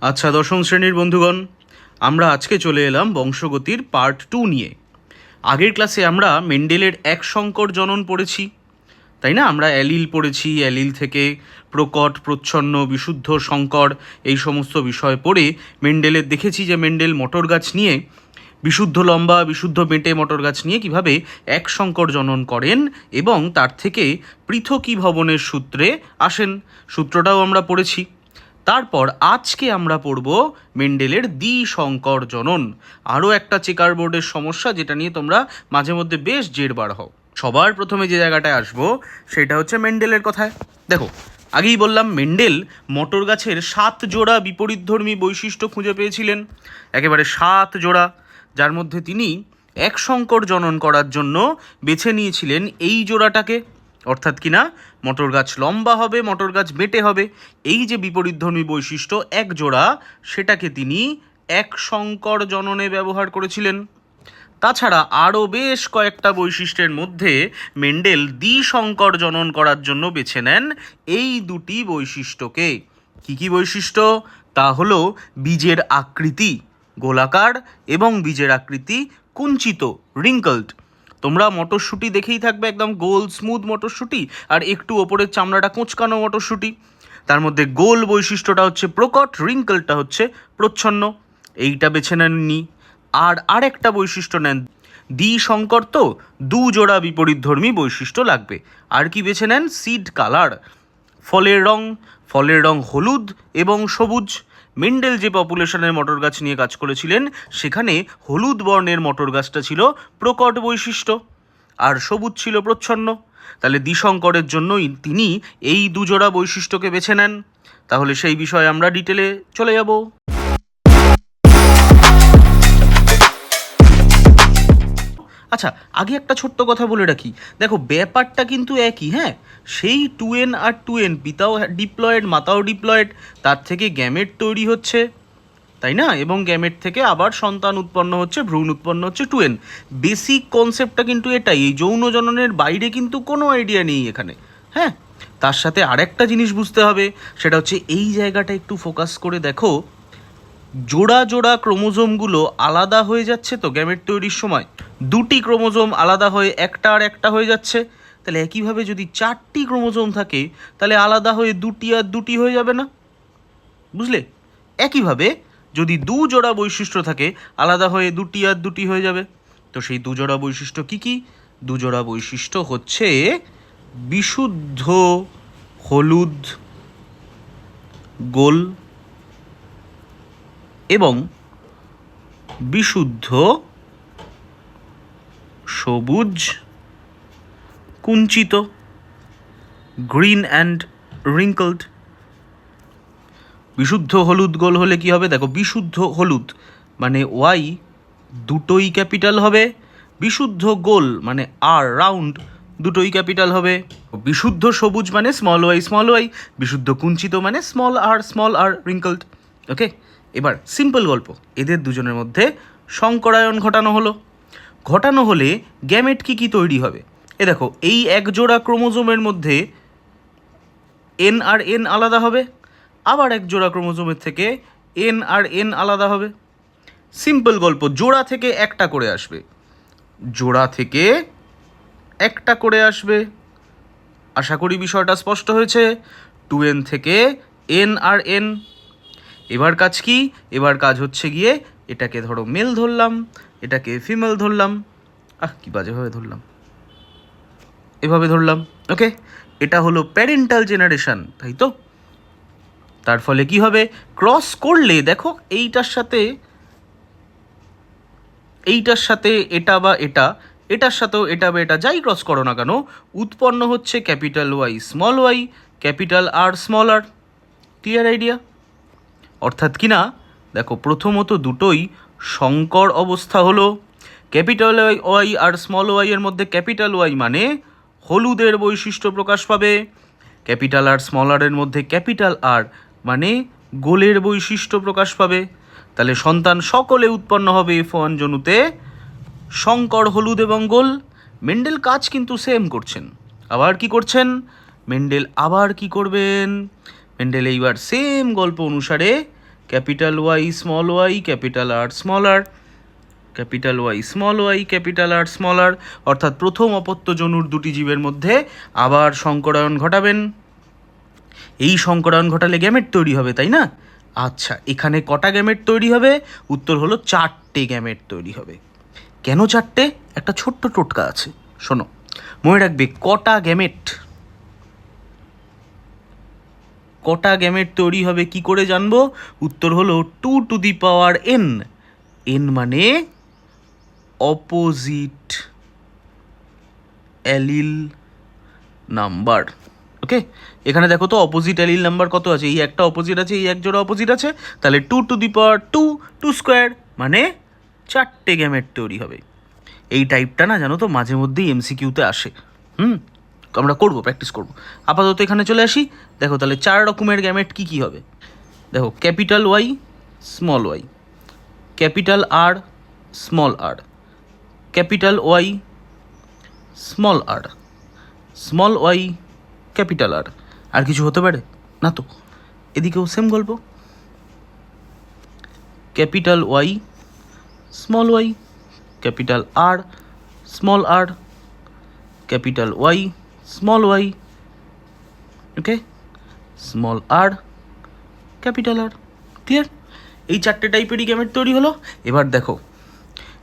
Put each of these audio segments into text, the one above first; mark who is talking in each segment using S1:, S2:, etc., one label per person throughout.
S1: আচ্ছা, দশম শ্রেণীর বন্ধুগণ, আমরা আজকে চলে এলাম বংশগতির পার্ট 2 নিয়ে। আগের ক্লাসে আমরা মেন্ডেলের এক সংকর জনন পড়েছি, তাই না? আমরা অ্যালিল পড়েছি, অ্যালিল থেকে প্রকট, প্রচ্ছন্ন, বিশুদ্ধ, সংকর এই সমস্ত বিষয় পড়ে মেন্ডেলের দেখেছি যে মেন্ডেল মটর গাছ নিয়ে, বিশুদ্ধ লম্বা বিশুদ্ধ বেঁটে মটর গাছ নিয়ে কিভাবে এক সংকর জনন করেন এবং তার থেকে পৃথকীভবনের সূত্রে আসেন। সূত্রটাও আমরা পড়েছি। তারপর আজকে আমরা পড়ব মেন্ডেলের দ্বিসংকর জনন, আরও একটা চেকার বোর্ডের সমস্যা যেটা নিয়ে তোমরা মাঝে মধ্যে বেশ জেরবার হও। সবার প্রথমে যে জায়গাটায় আসবো সেটা হচ্ছে মেন্ডেলের কথায়। দেখো, আগেই বললাম মেন্ডেল মটর গাছের 7 জোড়া বিপরীতধর্মী বৈশিষ্ট্য খুঁজে পেয়েছিলেন, একেবারে 7 জোড়া, যার মধ্যে তিনি এক সংকর জনন করার জন্য বেছে নিয়েছিলেন এই জোড়াটাকে, অর্থাৎ কিনা মটর গাছ লম্বা হবে, মটর গাছ বেঁটে হবে, এই যে বিপরীতধর্মী বৈশিষ্ট্য এক জোড়া, সেটাকে তিনি এক সংকর জননে ব্যবহার করেছিলেন। তাছাড়া আরও বেশ কয়েকটা বৈশিষ্ট্যের মধ্যে মেন্ডেল দ্বিসংকর জনন করার জন্য বেছে নেন এই দুটি বৈশিষ্ট্যকে। কী কী বৈশিষ্ট্য? তা হলো বীজের আকৃতি গোলাকার এবং বীজের আকৃতি কুঞ্চিত, রিঙ্কলড। তোমরা মটরশুঁটি দেখেই থাকবে, একদম গোল স্মুথ মটরশুঁটি, আর একটু ওপরের চামড়াটা কোঁচকানো মটরশুঁটি। তার মধ্যে গোল বৈশিষ্ট্যটা হচ্ছে প্রকট, রিঙ্কলটা হচ্ছে প্রচ্ছন্ন। এইটা বেছে নেননি। আর আরেকটা বৈশিষ্ট্য নেন, দ্বিসংকর তো, 2 জোড়া বিপরীতধর্মী বৈশিষ্ট্য লাগবে। আর কি বেছে নেন? সিড কালার, ফলের রং হলুদ এবং সবুজ। মেন্ডেল যে পপুলেশনের মটর গাছ নিয়ে কাজ করেছিলেন সেখানে হলুদ বর্ণের মটর গাছটা ছিল প্রকট বৈশিষ্ট্য আর সবুজ ছিল প্রচ্ছন্ন। তাহলে দ্বিসংকরের জন্যই তিনি এই 2 জোড়া বৈশিষ্ট্যকে বেছে নেন। তাহলে সেই বিষয়ে আমরা ডিটেলে চলে যাব। আচ্ছা, আগে একটা ছোট্ট কথা বলে রাখি। দেখো, ব্যাপারটা কিন্তু একই, হ্যাঁ, সেই 2n আর 2n, পিতাও ডিপ্লয়েড মাতাও ডিপ্লয়েড, তার থেকে গ্যামেট তৈরি হচ্ছে, তাই না? এবং গ্যামেট থেকে আবার সন্তান উৎপন্ন হচ্ছে, ভ্রূণ উৎপন্ন হচ্ছে 2n। বেসিক কনসেপ্টটা কিন্তু এটাই, এই যৌন জননের বাইরে কিন্তু কোনো আইডিয়া নেই এখানে, হ্যাঁ। তার সাথে আরেকটা জিনিস বুঝতে হবে, সেটা হচ্ছে এই জায়গাটা একটু ফোকাস করে দেখো, জোড়া জোড়া ক্রোমোজোমগুলো আলাদা হয়ে যাচ্ছে তো গ্যামেট তৈরির সময়, 2টি ক্রোমোজোম আলাদা হয়ে একটা আর একটা হয়ে যাচ্ছে। তাহলে একইভাবে যদি 4টি ক্রোমোজোম থাকে তাহলে আলাদা হয়ে 2টি আর 2টি হয়ে যাবে না? বুঝলে? একইভাবে যদি 2 জোড়া বৈশিষ্ট্য থাকে আলাদা হয়ে 2টি আর 2টি হয়ে যাবে। তো সেই 2 জোড়া বৈশিষ্ট্য কি কি? 2 জোড়া বৈশিষ্ট্য হচ্ছে বিশুদ্ধ হলুদ গোল এবং বিশুদ্ধ সবুজ কুঞ্চিত, গ্রিন অ্যান্ড রিঙ্কলড। বিশুদ্ধ হলুদ গোল হলে কি হবে? দেখো, বিশুদ্ধ হলুদ মানে ওয়াই দুটোই ক্যাপিটাল হবে, বিশুদ্ধ গোল মানে আর রাউন্ড দুটোই ক্যাপিটাল হবে, বিশুদ্ধ সবুজ মানে স্মল ওয়াই, বিশুদ্ধ কুঞ্চিত মানে স্মল আর রিঙ্কলড। ওকে, এবার সিম্পল গল্প, এদের দুজনের মধ্যে সংকরায়ন ঘটানো হলে গ্যামেট কি তৈরি হবে? এ দেখো, এই এক জোড়া ক্রোমোজোমের মধ্যে এন আর এন আলাদা হবে, আবার এক জোড়া ক্রোমোজোমের থেকে এন আর এন আলাদা হবে। সিম্পল গল্প, জোড়া থেকে একটা করে আসবে। আশা করি বিষয়টা স্পষ্ট হয়েছে। 2n থেকে n আর n। এবার কাজ কি? এবার কাজ হচ্ছে গিয়ে, এটাকে ধরো মেল ধরলাম, এটাকে ফিমেল ধরলাম, কি বাজেভাবে ধরলাম, এভাবে ধরলাম। ওকে, এটা হলো প্যারেন্টাল জেনারেশন, তাই তো? তার ফলে কি হবে? ক্রস করলে দেখো, এইটার সাথে এটা বা এটার সাথেও এটা বা এটা, যাই ক্রস করো না কেন, উৎপন্ন হচ্ছে capital Y small Y, capital R small R. Clear idea? অর্থাৎ কি না, দেখো, প্রথমত দুটোই সংকর অবস্থা হলো। ক্যাপিটাল ওয়াই আর স্মল ওয়াই এর মধ্যে ক্যাপিটাল ওয়াই মানে হলুদের বৈশিষ্ট্য প্রকাশ পাবে, ক্যাপিটাল আর স্মল আর এর মধ্যে ক্যাপিটাল আর মানে গোলের বৈশিষ্ট্য প্রকাশ পাবে। তাহলে সন্তান সকলে উৎপন্ন হবে F1 জনুতে, সংকর হলুদ এবং গোল। মেন্ডেল কাজ কিন্তু সেম করছেন। আবার কি করছেন? মেন্ডেল এইবার সেম গল্প অনুসারে capital Y small Y, capital R small R, capital Y small Y, capital R small R, অর্থাৎ প্রথম অপত্যজনুর দুটি জীবের মধ্যে আবার সংকরায়ন ঘটাবেন। এই সংকরায়ন ঘটালে গ্যামেট তৈরি হবে, তাই না? আচ্ছা, এখানে কটা গ্যামেট তৈরি হবে? উত্তর হলো 4টে গ্যামেট তৈরি হবে। কেন 4টে? একটা ছোট্ট টোটকা আছে, শোনো। মনে রাখবে, কটা গ্যামেট তৈরি হবে কি করে জানবো? উত্তর হলো 2n। n মানে অপোজিট অ্যালিল নাম্বার। ওকে, এখানে দেখো তো অপোজিট অ্যালিল নাম্বার কত আছে? এই একটা অপোজিট আছে, এই এক জোড়া অপোজিট আছে, তাহলে 2 স্কোয়ার মানে 4টে গ্যামেট তৈরি হবে। এই টাইপটা না জানো তো মাঝে মধ্যেই এমসিকিউতে আসে। আমরা করবো, প্র্যাকটিস করবো। আপাতত এখানে চলে আসি। দেখো তাহলে 4 রকমের গ্যামেট কি কি হবে। দেখো, capital Y small Y, capital R small R, capital Y small R, small Y capital R. আর কিছু হতে পারে না তো? এদিকেও সেম গল্প, capital Y small Y, capital R small R, capital Y small Y, okay, small R capital R. Clear? এই 4টে টাইপেরই গ্যামেট তৈরি হলো। এবার দেখো,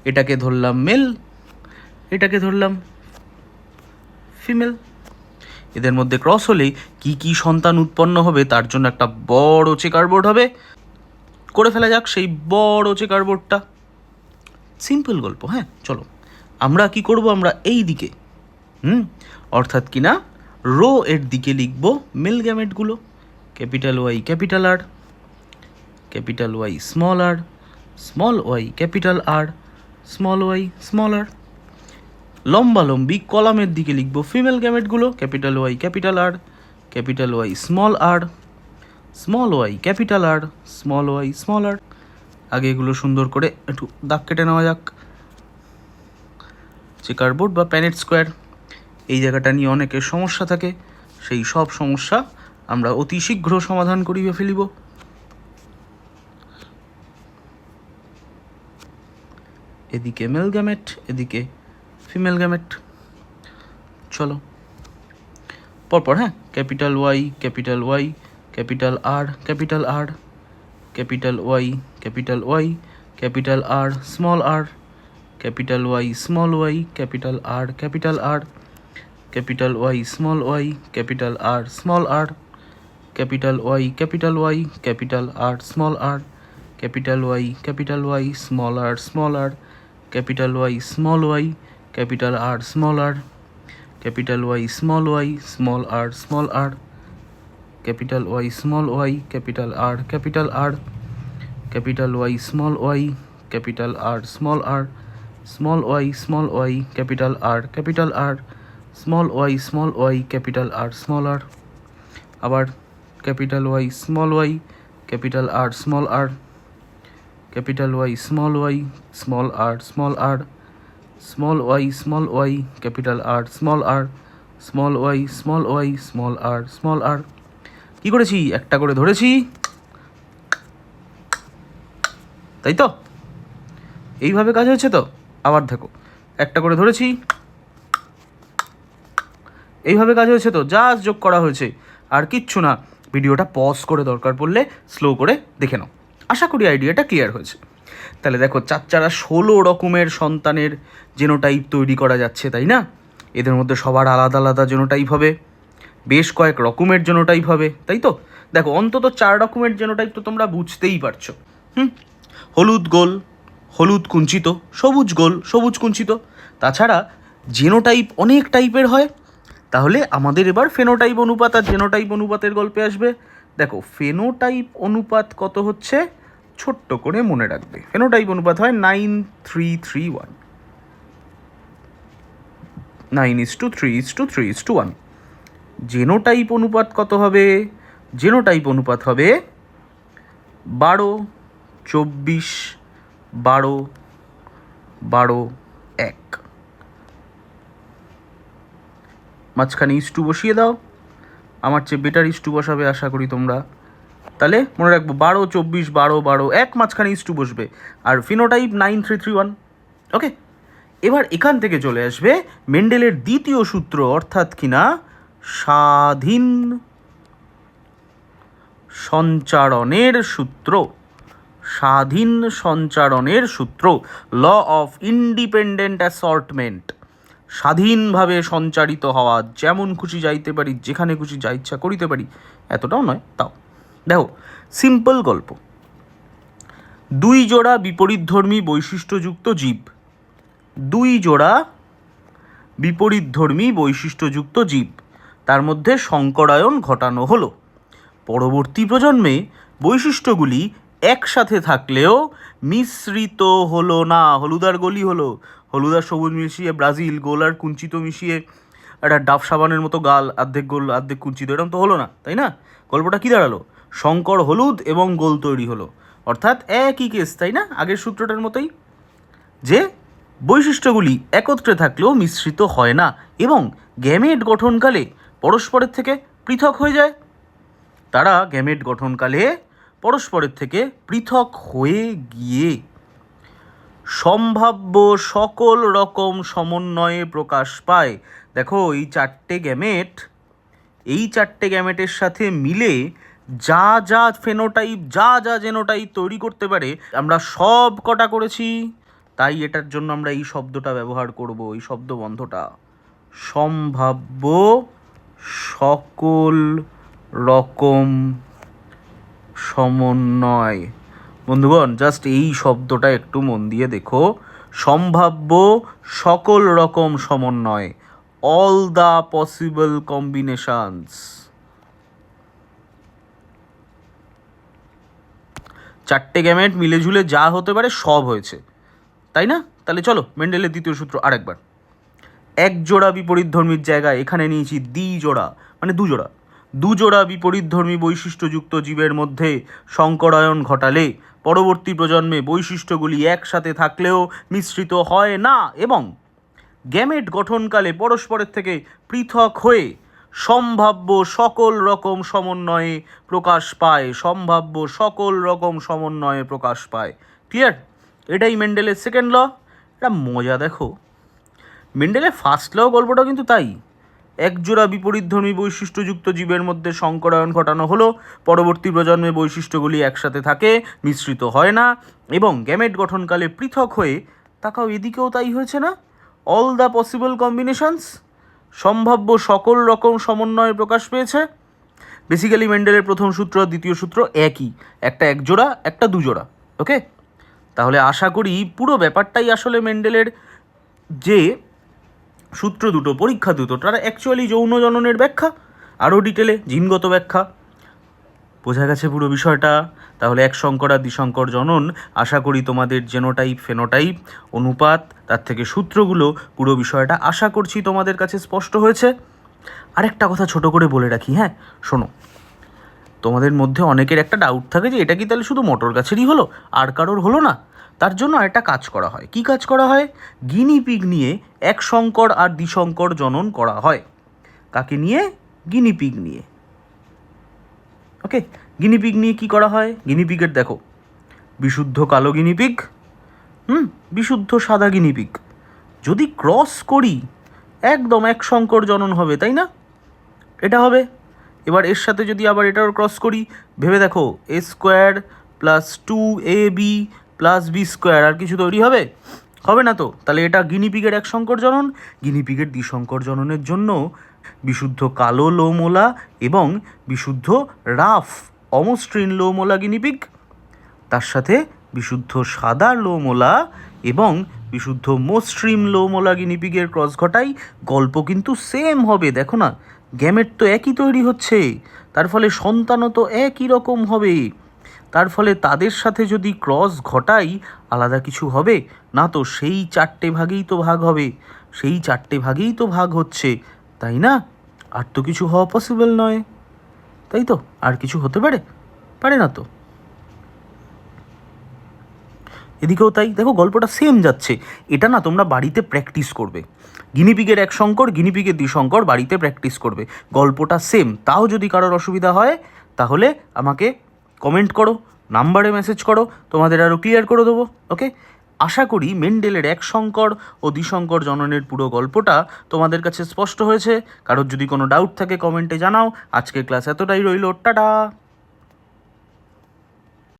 S1: এটাকে ধরলাম মেল, এটাকে ধরলাম ফিমেল। এদের মধ্যে ক্রস হলেই কি কি সন্তান উৎপন্ন হবে তার জন্য একটা বড় চেকারবোর্ড হবে। করে ফেলা যাক সেই বড় চেকারবোর্ডটা। সিম্পল গল্প, হ্যাঁ চলো। আমরা কি করব? আমরা এই দিকে অর্থাৎ কি না, রো এর দিকে লিখব মেল গ্যামেটগুলো। Capital Y capital R, capital Y small R, small Y capital R, small Y small R. লম্বালম্বি কলামের দিকে লিখব ফিমেল গ্যামেটগুলো। Capital Y capital R, capital Y small R, small Y capital R, small Y small R. আগে এগুলো সুন্দর করে একটু দাগ কেটে নেওয়া যাক। চেকারবোর্ড বা প্যানেট স্কোয়ার, এই জায়গাটা নিয়ে অনেকের সমস্যা থাকে, সেই সব সমস্যা আমরা অতি শীঘ্র সমাধান করিয়ে ফেলিব। এদিকে মেল গ্যামেট, এদিকে ফিমেল গ্যামেট। চলো পরপর, হ্যাঁ। Capital Y capital Y, capital R capital R, capital Y capital Y, capital R small R, capital Y small Y, capital R capital R, capital Y small Y, capital R small R, capital Y capital Y, capital R small R, capital Y capital Y, small R small R, capital Y small Y, capital R small R, capital Y small Y, small R small R, capital Y small Y, capital R capital R, capital Y small Y, capital R small R, small Y small Y, capital R capital R, small Y capital R small R. আবার capital Y small Y, capital R small R, capital Y small Y, small R small R, small Y capital R small R, small Y small R small R. কী করেছি? একটা করে ধরেছি, তাই তো? এইভাবে কাজ হয়েছে তো? আবার দেখো, একটা করে ধরেছি, এইভাবে কাজ হয়েছে তো? জাস্ট যোগ করা হয়েছে, আর কিচ্ছু না। ভিডিওটা পজ করে দরকার পড়লে স্লো করে দেখে নাও। আশা করি আইডিয়াটা ক্লিয়ার হয়েছে। তাহলে দেখো, 16 রকমের সন্তানের জেনোটাইপ তৈরি করা যাচ্ছে, তাই না? এদের মধ্যে সবার আলাদা আলাদা জেনোটাইপ হবে, বেশ কয়েক রকমের জেনোটাইপ হবে, তাই তো? দেখো, অন্তত 4 রকমের জেনোটাইপ তো তোমরা বুঝতেই পারছো। হলুদ গোল, হলুদ কুঞ্চিত, সবুজ গোল, সবুজ কুঞ্চিত। তাছাড়া জেনোটাইপ অনেক টাইপের হয়। তাহলে আমাদের এবার ফেনোটাইপ অনুপাত আর জেনোটাইপ অনুপাতের গল্পে আসবে। দেখো, ফেনোটাইপ অনুপাত কত হচ্ছে ছোট্ট করে মনে রাখবে। ফেনোটাইপ অনুপাত হয় 9:3:3:1, 9:3:3:1। জেনোটাইপ অনুপাত কত হবে? জেনোটাইপ অনুপাত হবে 12:24:12:12:1। মাঝখানে ইস্টু বসিয়ে দাও। আমার চেয়ে বেটার ইস্টু বসাবে আশা করি তোমরা। তাহলে মনে রাখবো 12, 24, 12, 12, 1 মাঝখানে ইস টু বসবে, আর ফিনোটাইপ 9, 3, 3, 1। ওকে, এবার এখান থেকে চলে আসবে মেন্ডেলের দ্বিতীয় সূত্র, অর্থাৎ কিনা স্বাধীন সঞ্চারণের সূত্র। স্বাধীন সঞ্চারণের সূত্র, ল অফ ইন্ডিপেন্ডেন্ট অ্যাসর্টমেন্ট। স্বাধীনভাবে সঞ্চারিত হওয়া, যেমন খুশি যাইতে পারি, যেখানে খুশি যা ইচ্ছা করিতে পারি, এতটাও নয় তাও। দেখো, সিম্পল গল্প। 2 জোড়া বিপরীতধর্মী বৈশিষ্ট্যযুক্ত জীব, 2 জোড়া বিপরীতধর্মী বৈশিষ্ট্যযুক্ত জীব, তার মধ্যে সংকরায়ন ঘটানো হলো। পরবর্তী প্রজন্মে বৈশিষ্ট্যগুলি একসাথে থাকলেও মিশ্রিত হলো না। হলুদার গলি হলো, হলুদার সবুজ মিশিয়ে ব্রাজিল, গোল আর কুঞ্চিত মিশিয়ে একটা ডাব সাবানের মতো গাল, অর্ধেক গোল অর্ধেক কুঞ্চিত, এরকম তো হলো না, তাই না? গল্পটা কী দাঁড়ালো? শঙ্কর হলুদ এবং গোল তৈরি হলো, অর্থাৎ একই কেস, তাই না? আগের সূত্রটার মতোই, যে বৈশিষ্ট্যগুলি একত্রে থাকলেও মিশ্রিত হয় না এবং গ্যামেট গঠনকালে পরস্পরের থেকে পৃথক হয়ে যায়। তারা গ্যামেট গঠনকালে পরস্পরের থেকে পৃথক হয়ে গিয়ে সম্ভাব্য সকল রকম সমন্বয়ে প্রকাশ পায়। দেখো, এই চারটে গ্যামেটের সাথে মিলে যা যা ফেনোটাইপ, যা যা জেনোটাইপ তৈরি করতে পারে, আমরা সব কটা করেছি। তাই এটার জন্য আমরা এই শব্দটা ব্যবহার করব, এই শব্দবন্ধটা, সম্ভাব্য সকল রকম সমন্বয়। বন্ধুগণ, জাস্ট এই শব্দটা একটু মন দিয়ে দেখো, সম্ভাব্য সকল রকম সমন্বয়, অল দ্য পসিবল কম্বিনেশনস। চারটে গ্যামেট মিলে ঝুলে যা হতে পারে সব হয়েছে, তাই না? তাহলে চলো মেন্ডেলের দ্বিতীয় সূত্র আরেকবার। 1 জোড়া বিপরীতধর্মীর জায়গায় এখানে নিয়েছি দ্বিজোড়া, মানে 2 জোড়া। 2 জোড়া বিপরীতধর্মী বৈশিষ্ট্যযুক্ত জীবের মধ্যে সংকরায়ন ঘটালে পরবর্তী প্রজন্মে বৈশিষ্ট্যগুলি একসাথে থাকলেও মিশ্রিত হয় না এবং গ্যামেট গঠনকালে পরস্পরের থেকে পৃথক হয়ে সম্ভাব্য সকল রকম সমন্বয়ে প্রকাশ পায়। সম্ভাব্য সকল রকম সমন্বয়ে প্রকাশ পায়। ক্লিয়ার? এটাই মেন্ডেলের সেকেন্ড ল। এটা মজা দেখো, মেন্ডেলের ফার্স্ট ল গল্পটা কিন্তু তাই। 1 জোড়া বিপরীতধর্মী বৈশিষ্ট্যযুক্ত জীবের মধ্যে সংকরায়ন ঘটানো হলো, পরবর্তী প্রজন্মে বৈশিষ্ট্যগুলি একসাথে থাকে, মিশ্রিত হয় না এবং গ্যামেট গঠনকালে পৃথক হয়ে, তাকাও এদিকেও তাই হয়েছে না? অল দ্য পসিবল কম্বিনেশনস, সম্ভাব্য সকল রকম সমন্বয়ে প্রকাশ পেয়েছে। বেসিক্যালি মেন্ডেলের প্রথম সূত্র আর দ্বিতীয় সূত্র একই, একটা 1 জোড়া, একটা 2 জোড়া। ওকে, তাহলে আশা করি পুরো ব্যাপারটাই আসলে মেন্ডেলের যে সূত্র দুটো, পরীক্ষা দুটো, তারা অ্যাকচুয়ালি যৌন জননের ব্যাখ্যা, আরও ডিটেলে জিনগত ব্যাখ্যা। বোঝা গেছে পুরো বিষয়টা? তাহলে এক সংকর আর দ্বিসংকর জনন, আশা করি তোমাদের জেনোটাইপ, ফেনোটাইপ, অনুপাত, তার থেকে সূত্রগুলো, পুরো বিষয়টা আশা করছি তোমাদের কাছে স্পষ্ট হয়েছে। আরেকটা কথা ছোট করে বলে রাখি, হ্যাঁ শোনো, তোমাদের মধ্যে অনেকের একটা ডাউট থাকে যে এটা কি তাহলে শুধু মটর গাছেরই হলো, আর কারোর হলো না? তার জন্য একটা কাজ করা হয়। কি কাজ করা হয়? গিনিপিগ নিয়ে এক সংকর আর দ্বিসংকর জনন করা হয়। কাকে নিয়ে? গিনিপিগ নিয়ে। ওকে, গিনিপিগ নিয়ে কি করা হয়? গিনিপিগের দেখো, বিশুদ্ধ কালো গিনিপিগ, বিশুদ্ধ সাদা গিনিপিগ, যদি ক্রস করি একদম এক সংকর জনন হবে, তাই না? এটা হবে। এবার এর সাথে যদি আবার এটাও ক্রস করি, ভেবে দেখো, a² + 2ab + b², আর কিছু তৈরি হবে? হবে না তো। তাহলে এটা গিনিপিগের এক সংকর জনন। গিনিপিগের দ্বিসংকর জননের জন্য বিশুদ্ধ কালো লোমোলা এবং বিশুদ্ধ রাফ অমসৃণ লোমোলা গিনিপিগ, তার সাথে বিশুদ্ধ সাদা লোমোলা এবং বিশুদ্ধ মসৃণ লোমোলা গিনিপিগের ক্রস ঘটাই, গল্প কিন্তু সেম হবে। দেখো না, গ্যামেট তো একই তৈরি হচ্ছে, তার ফলে সন্তানও তো একই রকম হবে। তার ফলে তাদের সাথে যদি ক্রস ঘটাই, আলাদা কিছু হবে না তো, সেই 4টে ভাগেই তো ভাগ হবে, সেই 4টে ভাগেই তো ভাগ হচ্ছে, তাই না? আর তো কিছু হওয়া পসিবল নয়, তাই তো? আর কিছু হতে পারে? পারে না তো। এদিকেও তাই। দেখো গল্পটা সেম যাচ্ছে। এটা না তোমরা বাড়িতে প্র্যাকটিস করবে। গিনিপিগের এক সংকর, গিনিপিগের দ্বিসংকর বাড়িতে প্র্যাকটিস করবে, গল্পটা সেম। তাও যদি কারোর অসুবিধা হয় তাহলে আমাকে কমেন্ট করো, নাম্বারে মেসেজ করো, তোমাদের আরও ক্লিয়ার করে দেবো। ওকে, আশা করি মেন্ডেলের এক সংকর ও দ্বিসংকর জননের পুরো গল্পটা তোমাদের কাছে স্পষ্ট হয়েছে। কারোর যদি কোনো ডাউট থাকে কমেন্টে জানাও। আজকের ক্লাস এতটাই রইল, টাটা।